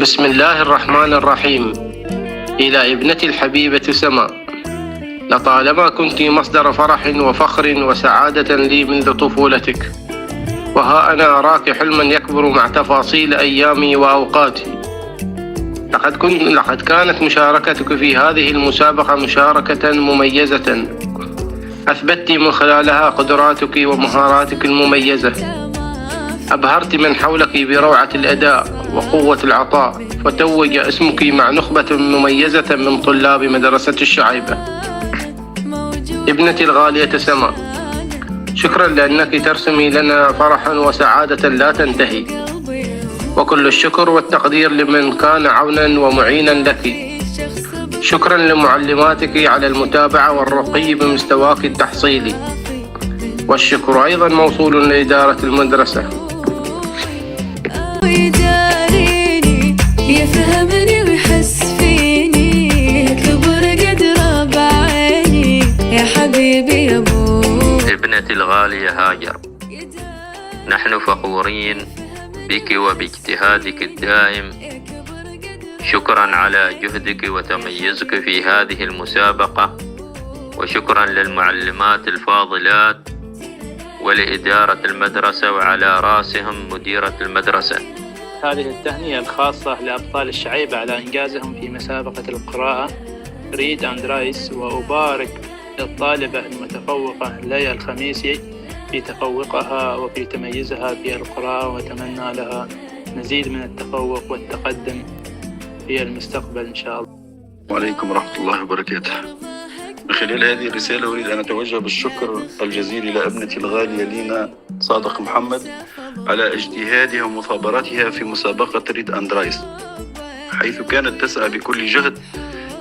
بسم الله الرحمن الرحيم. إلى ابنتي الحبيبة سماء، لطالما كنت مصدر فرح وفخر وسعادة لي منذ طفولتك، وها أنا أراك حلما يكبر مع تفاصيل أيامي وأوقاتي. لقد كانت مشاركتك في هذه المسابقة مشاركة مميزة، أثبتت من خلالها قدراتك ومهاراتك المميزة، أبهرت من حولك بروعة الأداء وقوة العطاء، فتوج اسمك مع نخبة مميزة من طلاب مدرسة الشعيبة. ابنتي الغالية سماء، شكرا لأنك ترسمي لنا فرحا وسعادة لا تنتهي، وكل الشكر والتقدير لمن كان عونا ومعينا لك. شكرا لمعلماتك على المتابعة والرقي بمستواك التحصيلي، والشكر أيضا موصول لإدارة المدرسة. ويداريني يفهمني ويحس فيني، كبر قدره بعيني يا حبيبي يا ابو. ابنتي الغالية هاجر، نحن فخورين بك وباجتهادك الدائم. شكرا على جهدك وتميزك في هذه المسابقة، وشكرا للمعلمات الفاضلات ولإدارة المدرسة وعلى رأسهم مديرة المدرسة. هذه التهنئة الخاصة لأبطال الشعيبة على إنجازهم في مسابقة القراءة ريد أند رايس، وأبارك للطالبة المتفوقة ليا الخميسي في تفوقها وفي تميزها في القراءة، وأتمنى لها مزيد من التفوق والتقدم في المستقبل إن شاء الله. وعليكم ورحمة الله وبركاته. من خلال هذه الرسالة أريد أن أتوجه بالشكر الجزيل إلى ابنتي الغالية لينا صادق محمد على اجتهادها ومثابرتها في مسابقة ريد أند رايس، حيث كانت تسعى بكل جهد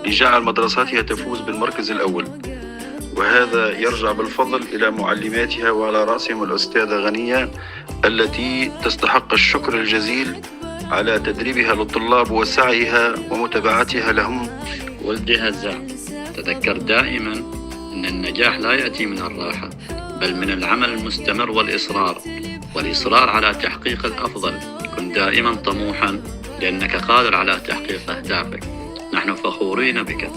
لجعل مدرستها تفوز بالمركز الأول، وهذا يرجع بالفضل إلى معلماتها وعلى رأسهم الأستاذة غنية التي تستحق الشكر الجزيل على تدريبها للطلاب وسعيها ومتابعتها لهم. ولدي هزاع، تذكر دائما أن النجاح لا يأتي من الراحة، بل من العمل المستمر والإصرار على تحقيق الأفضل. كن دائما طموحا لأنك قادر على تحقيق أهدافك. نحن فخورين بك.